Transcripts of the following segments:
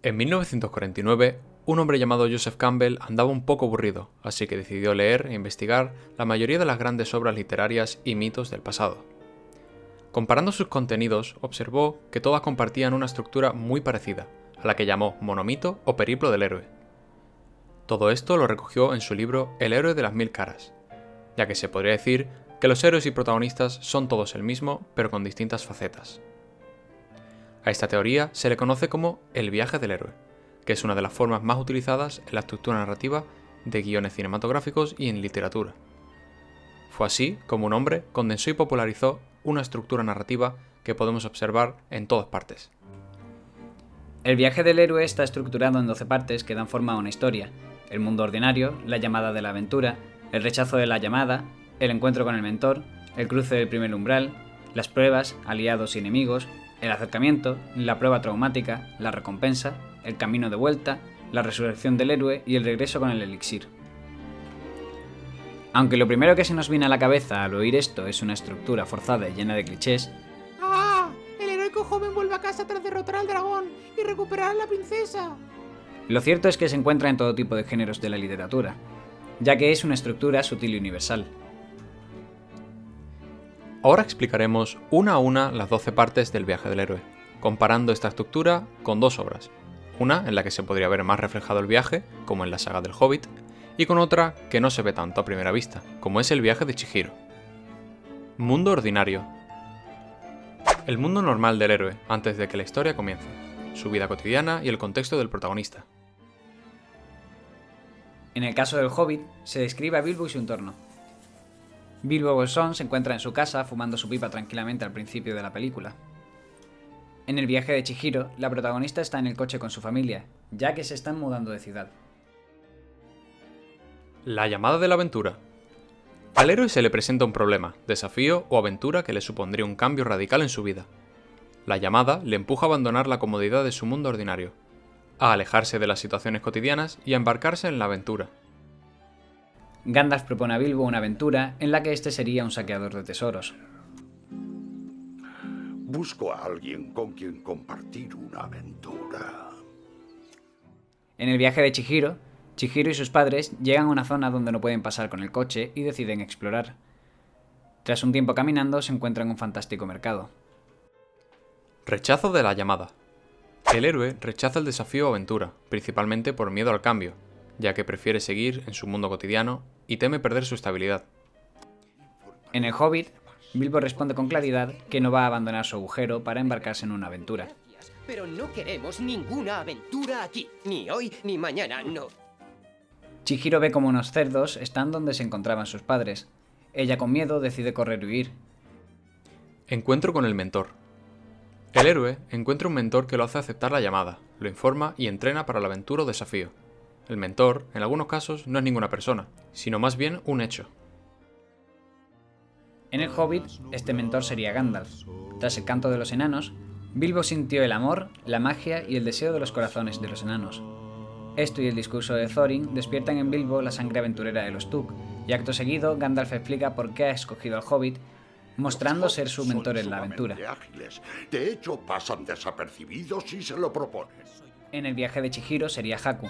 En 1949, un hombre llamado Joseph Campbell andaba un poco aburrido, así que decidió leer e investigar la mayoría de las grandes obras literarias y mitos del pasado. Comparando sus contenidos, observó que todas compartían una estructura muy parecida, a la que llamó monomito o periplo del héroe. Todo esto lo recogió en su libro El héroe de las mil caras, ya que se podría decir que los héroes y protagonistas son todos el mismo, pero con distintas facetas. A esta teoría se le conoce como el viaje del héroe, que es una de las formas más utilizadas en la estructura narrativa de guiones cinematográficos y en literatura. Fue así como un hombre condensó y popularizó una estructura narrativa que podemos observar en todas partes. El viaje del héroe está estructurado en 12 partes que dan forma a una historia: el mundo ordinario, la llamada de la aventura, el rechazo de la llamada, el encuentro con el mentor, el cruce del primer umbral, las pruebas, aliados y enemigos, el acercamiento, la prueba traumática, la recompensa, el camino de vuelta, la resurrección del héroe y el regreso con el elixir. Aunque lo primero que se nos viene a la cabeza al oír esto es una estructura forzada y llena de clichés, ¡Ah! El heroico joven vuelve a casa tras derrotar al dragón y recuperar a la princesa. lo cierto es que se encuentra en todo tipo de géneros de la literatura, ya que es una estructura sutil y universal. Ahora explicaremos una a una las 12 partes del viaje del héroe, comparando esta estructura con dos obras, una en la que se podría ver más reflejado el viaje, como en la saga del Hobbit, y con otra que no se ve tanto a primera vista, como es el viaje de Chihiro. Mundo ordinario. El mundo normal del héroe antes de que la historia comience, su vida cotidiana y el contexto del protagonista. En el caso del Hobbit, se describe a Bilbo y su entorno. Bilbo Bolsón se encuentra en su casa fumando su pipa tranquilamente al principio de la película. En el viaje de Chihiro, la protagonista está en el coche con su familia, ya que se están mudando de ciudad. La llamada de la aventura. Al héroe se le presenta un problema, desafío o aventura que le supondría un cambio radical en su vida. La llamada le empuja a abandonar la comodidad de su mundo ordinario, a alejarse de las situaciones cotidianas y a embarcarse en la aventura. Gandalf propone a Bilbo una aventura en la que este sería un saqueador de tesoros. Busco a alguien con quien compartir una aventura. En el viaje de Chihiro, Chihiro y sus padres llegan a una zona donde no pueden pasar con el coche y deciden explorar. Tras un tiempo caminando, se encuentran un fantástico mercado. Rechazo de la llamada. El héroe rechaza el desafío o aventura, principalmente por miedo al cambio, ya que prefiere seguir en su mundo cotidiano y teme perder su estabilidad. En el Hobbit, Bilbo responde con claridad que no va a abandonar su agujero para embarcarse en una aventura. Pero no queremos ninguna aventura aquí. Ni hoy ni mañana, no. Chihiro ve como unos cerdos están donde se encontraban sus padres. Ella, con miedo, decide correr y huir. Encuentro con el mentor. El héroe encuentra un mentor que lo hace aceptar la llamada, lo informa y entrena para la aventura o desafío. El mentor, en algunos casos, no es ninguna persona, sino más bien un hecho. En el Hobbit, este mentor sería Gandalf. Tras el canto de los enanos, Bilbo sintió el amor, la magia y el deseo de los corazones de los enanos. Esto y el discurso de Thorin despiertan en Bilbo la sangre aventurera de los Tuk, y acto seguido Gandalf explica por qué ha escogido al Hobbit, mostrando ser su mentor en la aventura. Ágiles. De hecho, pasan desapercibidos si se lo propones. En el viaje de Chihiro sería Haku,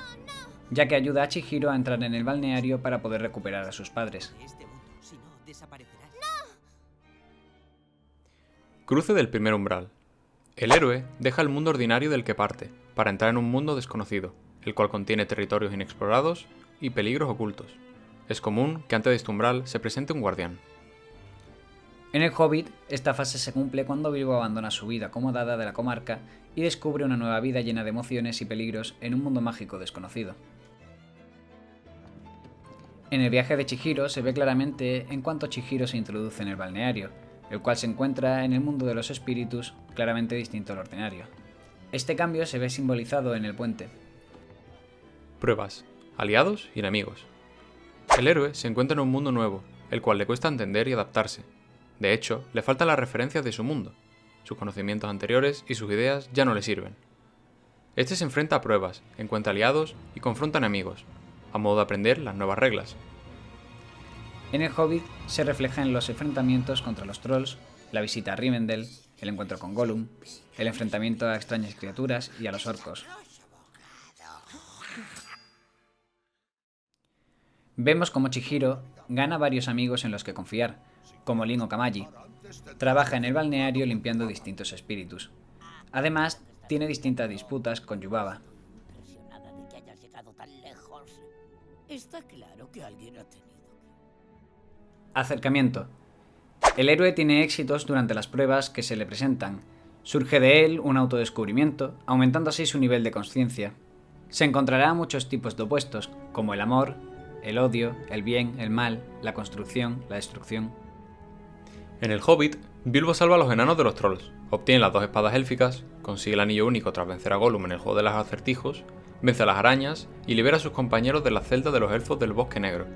ya que ayuda a Chihiro a entrar en el balneario para poder recuperar a sus padres. Cruce del primer umbral. El héroe deja el mundo ordinario del que parte, para entrar en un mundo desconocido, el cual contiene territorios inexplorados y peligros ocultos. Es común que antes de este umbral se presente un guardián. En el Hobbit, esta fase se cumple cuando Bilbo abandona su vida acomodada de la comarca y descubre una nueva vida llena de emociones y peligros en un mundo mágico desconocido. En el viaje de Chihiro se ve claramente en cuanto Chihiro se introduce en el balneario, el cual se encuentra en el mundo de los espíritus, claramente distinto al ordinario. Este cambio se ve simbolizado en el puente. Pruebas, aliados y enemigos. El héroe se encuentra en un mundo nuevo, el cual le cuesta entender y adaptarse. De hecho, le faltan las referencias de su mundo. Sus conocimientos anteriores y sus ideas ya no le sirven. Este se enfrenta a pruebas, encuentra aliados y confronta enemigos, a modo de aprender las nuevas reglas. En el Hobbit se refleja en los enfrentamientos contra los trolls, la visita a Rivendell, el encuentro con Gollum, el enfrentamiento a extrañas criaturas y a los orcos. Vemos como Chihiro gana varios amigos en los que confiar, como Lin Okamaji. Trabaja en el balneario limpiando distintos espíritus. Además, tiene distintas disputas con Yubaba. Impresionada de que hayas llegado tan lejos. Está claro que alguien ha tenido. Acercamiento. El héroe tiene éxitos durante las pruebas que se le presentan. Surge de él un autodescubrimiento, aumentando así su nivel de conciencia. Se encontrará a muchos tipos de opuestos, como el amor, el odio, el bien, el mal, la construcción, la destrucción. En El Hobbit, Bilbo salva a los enanos de los trolls, obtiene las 2 espadas élficas, consigue el anillo único tras vencer a Gollum en el juego de los acertijos, vence a las arañas y libera a sus compañeros de la celda de los elfos del Bosque Negro.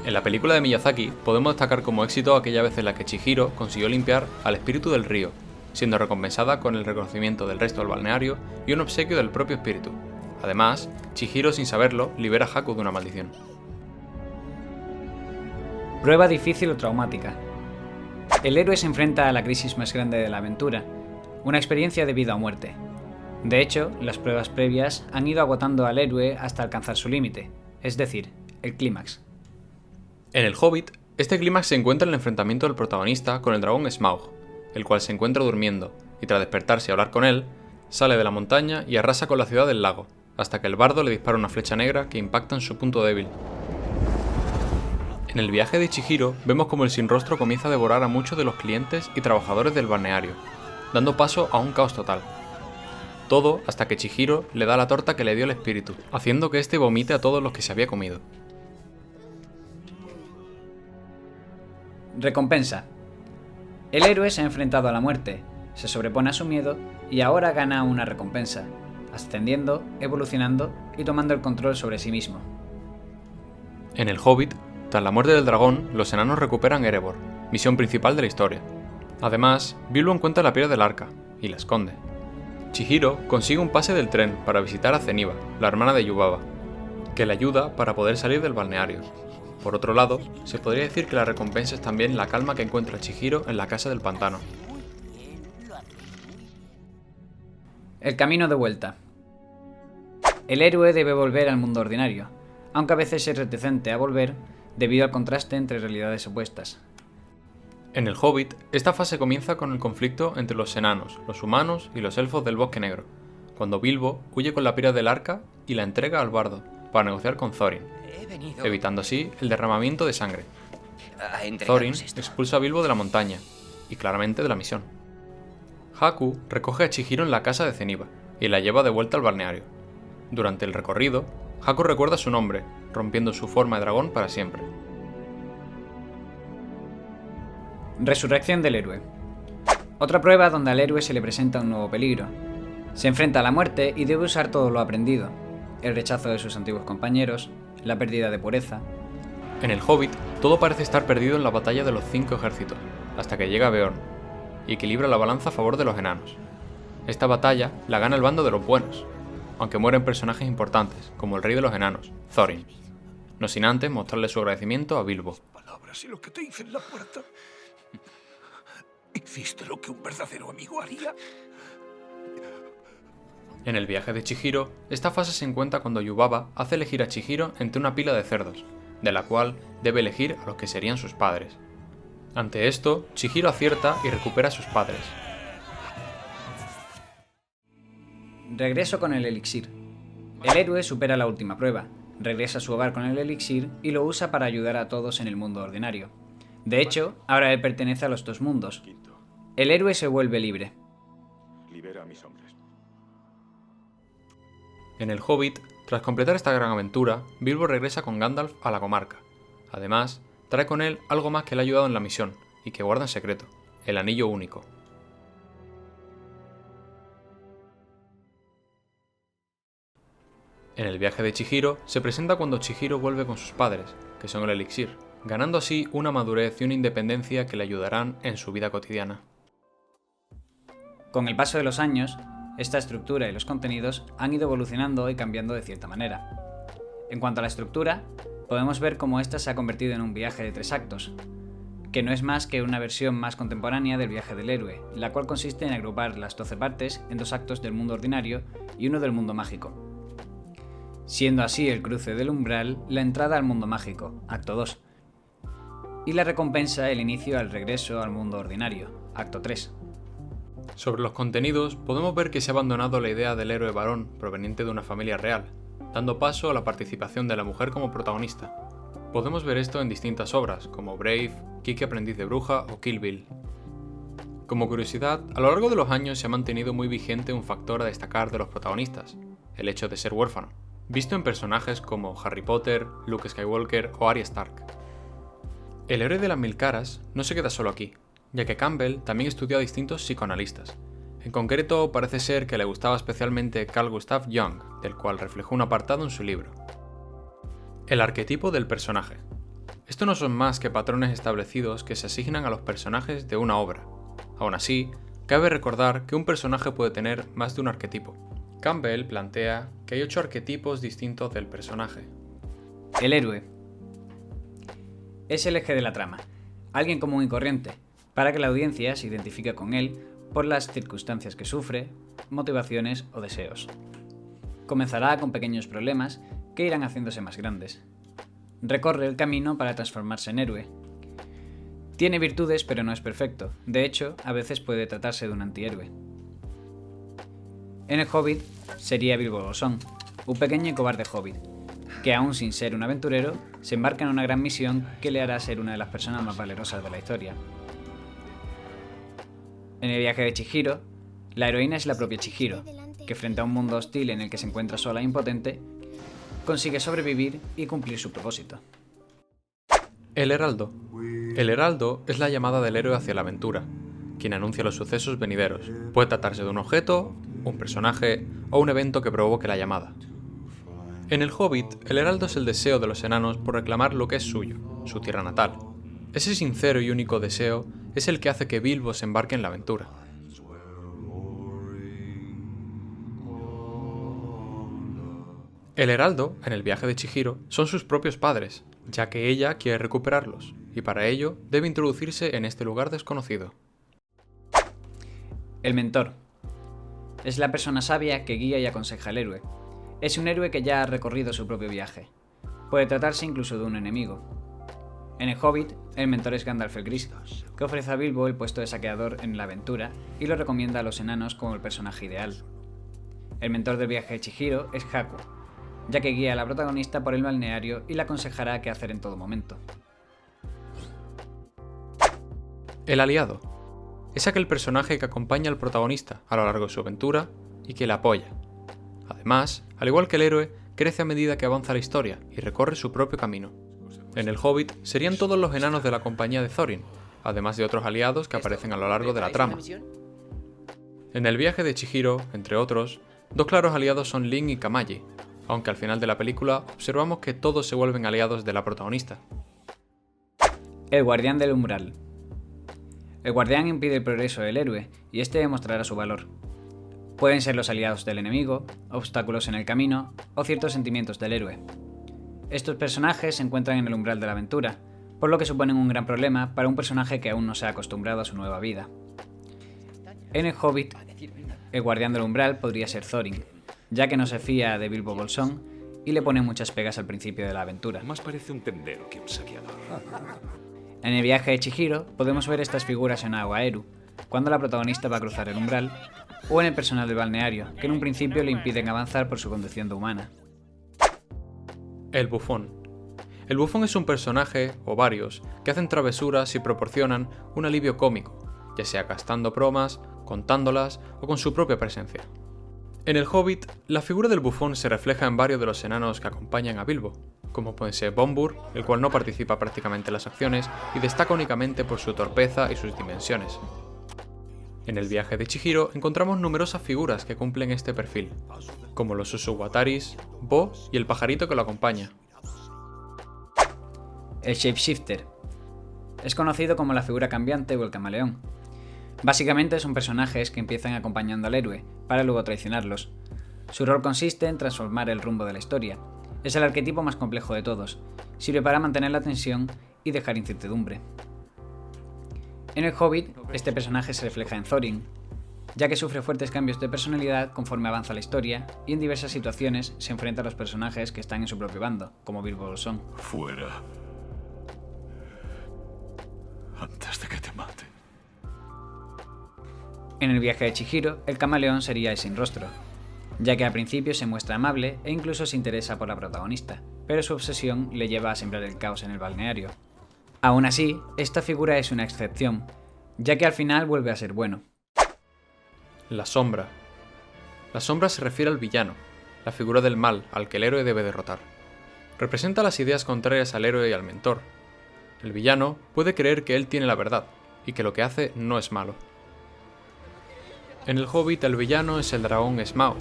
En la película de Miyazaki podemos destacar como éxito aquella vez en la que Chihiro consiguió limpiar al espíritu del río, siendo recompensada con el reconocimiento del resto del balneario y un obsequio del propio espíritu. Además, Chihiro, sin saberlo, libera a Haku de una maldición. Prueba difícil o traumática. El héroe se enfrenta a la crisis más grande de la aventura, una experiencia de vida o muerte. De hecho, las pruebas previas han ido agotando al héroe hasta alcanzar su límite, es decir, el clímax. En El Hobbit, este clímax se encuentra en el enfrentamiento del protagonista con el dragón Smaug, el cual se encuentra durmiendo, y tras despertarse y hablar con él, sale de la montaña y arrasa con la ciudad del lago, hasta que el bardo le dispara una flecha negra que impacta en su punto débil. En el viaje de Chihiro vemos como el Sinrostro comienza a devorar a muchos de los clientes y trabajadores del balneario, dando paso a un caos total. Todo hasta que Chihiro le da la torta que le dio el espíritu, haciendo que éste vomite a todos los que se había comido. Recompensa. El héroe se ha enfrentado a la muerte, se sobrepone a su miedo y ahora gana una recompensa, ascendiendo, evolucionando y tomando el control sobre sí mismo. En El Hobbit, tras la muerte del dragón, los enanos recuperan Erebor, misión principal de la historia. Además, Bilbo encuentra la piedra del arca y la esconde. Chihiro consigue un pase del tren para visitar a Zeniba, la hermana de Yubaba, que le ayuda para poder salir del balneario. Por otro lado, se podría decir que la recompensa es también la calma que encuentra Chihiro en la casa del pantano. El camino de vuelta. El héroe debe volver al mundo ordinario, aunque a veces es reticente a volver debido al contraste entre realidades opuestas. En El Hobbit, esta fase comienza con el conflicto entre los enanos, los humanos y los elfos del Bosque Negro, cuando Bilbo huye con la piedra del arca y la entrega al bardo para negociar con Thorin, evitando así el derramamiento de sangre. Thorin expulsa a Bilbo de la montaña, y claramente de la misión. Haku recoge a Chihiro en la casa de Zeniba, y la lleva de vuelta al balneario. Durante el recorrido, Haku recuerda su nombre, rompiendo su forma de dragón para siempre. Resurrección del héroe. Otra prueba donde al héroe se le presenta un nuevo peligro. Se enfrenta a la muerte y debe usar todo lo aprendido. El rechazo de sus antiguos compañeros, la pérdida de pureza. En El Hobbit, todo parece estar perdido en la batalla de los 5 ejércitos, hasta que llega Beorn, y equilibra la balanza a favor de los enanos. Esta batalla la gana el bando de los buenos, aunque mueren personajes importantes, como el rey de los enanos, Thorin, no sin antes mostrarle su agradecimiento a Bilbo. Palabras y lo que te hice en la puerta. ¿Hiciste lo que un verdadero amigo haría? En el viaje de Chihiro, esta fase se encuentra cuando Yubaba hace elegir a Chihiro entre una pila de cerdos, de la cual debe elegir a los que serían sus padres. Ante esto, Chihiro acierta y recupera a sus padres. Regreso con el elixir. El héroe supera la última prueba, regresa a su hogar con el elixir y lo usa para ayudar a todos en el mundo ordinario. De hecho, ahora él pertenece a los 2 mundos. El héroe se vuelve libre. Libera a mis hombres. En El Hobbit, tras completar esta gran aventura, Bilbo regresa con Gandalf a la comarca. Además, trae con él algo más que le ha ayudado en la misión y que guarda en secreto, el anillo único. En el viaje de Chihiro, se presenta cuando Chihiro vuelve con sus padres, que son el elixir, ganando así una madurez y una independencia que le ayudarán en su vida cotidiana. Con el paso de los años, esta estructura y los contenidos han ido evolucionando y cambiando de cierta manera. En cuanto a la estructura, podemos ver cómo esta se ha convertido en un viaje de 3 actos, que no es más que una versión más contemporánea del viaje del héroe, la cual consiste en agrupar las 12 partes en 2 actos del mundo ordinario y uno del mundo mágico. siendo así el cruce del umbral la entrada al mundo mágico, acto 2, y la recompensa el inicio al regreso al mundo ordinario, acto 3. Sobre los contenidos, podemos ver que se ha abandonado la idea del héroe varón proveniente de una familia real, dando paso a la participación de la mujer como protagonista. Podemos ver esto en distintas obras, como Brave, Kiki aprendiz de bruja o Kill Bill. Como curiosidad, a lo largo de los años se ha mantenido muy vigente un factor a destacar de los protagonistas, el hecho de ser huérfano, visto en personajes como Harry Potter, Luke Skywalker o Arya Stark. El héroe de las mil caras no se queda solo aquí, ya que Campbell también estudió a distintos psicoanalistas. En concreto, parece ser que le gustaba especialmente Carl Gustav Jung, del cual reflejó un apartado en su libro. El arquetipo del personaje. Esto no son más que patrones establecidos que se asignan a los personajes de una obra. Aún así, cabe recordar que un personaje puede tener más de un arquetipo. Campbell plantea que hay 8 arquetipos distintos del personaje. El héroe es el eje de la trama, alguien común y corriente, para que la audiencia se identifique con él por las circunstancias que sufre, motivaciones o deseos. Comenzará con pequeños problemas que irán haciéndose más grandes. Recorre el camino para transformarse en héroe. Tiene virtudes pero no es perfecto, de hecho, a veces puede tratarse de un antihéroe. En el Hobbit sería Bilbo Bolsón, un pequeño y cobarde hobbit, que aún sin ser un aventurero, se embarca en una gran misión que le hará ser una de las personas más valerosas de la historia. En el viaje de Chihiro, la heroína es la propia Chihiro, que frente a un mundo hostil en el que se encuentra sola e impotente, consigue sobrevivir y cumplir su propósito. El heraldo. El heraldo es la llamada del héroe hacia la aventura, quien anuncia los sucesos venideros. Puede tratarse de un objeto, un personaje o un evento que provoque la llamada. En el Hobbit, el heraldo es el deseo de los enanos por reclamar lo que es suyo, su tierra natal. Ese sincero y único deseo es el que hace que Bilbo se embarque en la aventura. El heraldo, en el viaje de Chihiro, son sus propios padres, ya que ella quiere recuperarlos, y para ello debe introducirse en este lugar desconocido. El mentor es la persona sabia que guía y aconseja al héroe. Es un héroe que ya ha recorrido su propio viaje. Puede tratarse incluso de un enemigo. En el Hobbit, el mentor es Gandalf el Gris, que ofrece a Bilbo el puesto de saqueador en la aventura y lo recomienda a los enanos como el personaje ideal. El mentor del viaje de Chihiro es Haku, ya que guía a la protagonista por el balneario y la aconsejará qué hacer en todo momento. El aliado es aquel personaje que acompaña al protagonista a lo largo de su aventura y que le apoya. Además, al igual que el héroe, crece a medida que avanza la historia y recorre su propio camino. En el Hobbit serían todos los enanos de la compañía de Thorin, además de otros aliados que aparecen a lo largo de la trama. En el viaje de Chihiro, entre otros, 2 claros aliados son Lin y Kamaji, aunque al final de la película observamos que todos se vuelven aliados de la protagonista. El guardián del umbral. El guardián impide el progreso del héroe y este demostrará su valor. Pueden ser los aliados del enemigo, obstáculos en el camino o ciertos sentimientos del héroe. Estos personajes se encuentran en el umbral de la aventura, por lo que suponen un gran problema para un personaje que aún no se ha acostumbrado a su nueva vida. En el Hobbit, el guardián del umbral podría ser Thorin, ya que no se fía de Bilbo Bolsón y le pone muchas pegas al principio de la aventura. Más parece un tendero que un saqueador. En el viaje de Chihiro podemos ver estas figuras en Agua Eru, cuando la protagonista va a cruzar el umbral, o en el personal del balneario, que en un principio le impiden avanzar por su condición de humana. El bufón. El bufón es un personaje, o varios, que hacen travesuras y proporcionan un alivio cómico, ya sea gastando bromas, contándolas o con su propia presencia. En el Hobbit, la figura del bufón se refleja en varios de los enanos que acompañan a Bilbo, como pueden ser Bombur, el cual no participa prácticamente en las acciones y destaca únicamente por su torpeza y sus dimensiones. En el viaje de Chihiro encontramos numerosas figuras que cumplen este perfil, como los Usugwataris, Bo y el pajarito que lo acompaña. El Shapeshifter. Es conocido como la figura cambiante o el camaleón. Básicamente son personajes que empiezan acompañando al héroe, para luego traicionarlos. Su rol consiste en transformar el rumbo de la historia. Es el arquetipo más complejo de todos. Sirve para mantener la tensión y dejar incertidumbre. En el Hobbit, este personaje se refleja en Thorin, ya que sufre fuertes cambios de personalidad conforme avanza la historia y en diversas situaciones se enfrenta a los personajes que están en su propio bando, como Bilbo lo son. Fuera. Antes de que te mate. En el viaje de Chihiro, el camaleón sería el sin rostro, ya que al principio se muestra amable e incluso se interesa por la protagonista, pero su obsesión le lleva a sembrar el caos en el balneario. Aún así, esta figura es una excepción, ya que al final vuelve a ser bueno. La sombra. La sombra se refiere al villano, la figura del mal al que el héroe debe derrotar. Representa las ideas contrarias al héroe y al mentor. El villano puede creer que él tiene la verdad, y que lo que hace no es malo. En el Hobbit el villano es el dragón Smaug,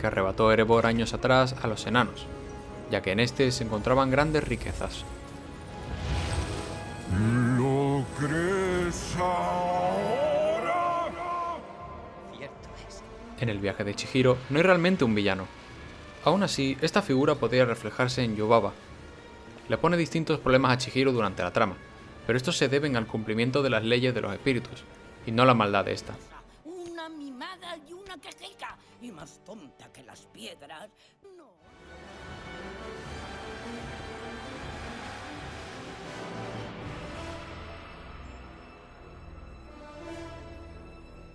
que arrebató Erebor años atrás a los enanos, ya que en este se encontraban grandes riquezas. ¿Lo crees ahora? Cierto es. En el viaje de Chihiro no hay realmente un villano. Aún así, esta figura podría reflejarse en Yubaba. Le pone distintos problemas a Chihiro durante la trama, pero estos se deben al cumplimiento de las leyes de los espíritus, y no la maldad de esta. Una mimada y una quejica. Y más tonta que las piedras.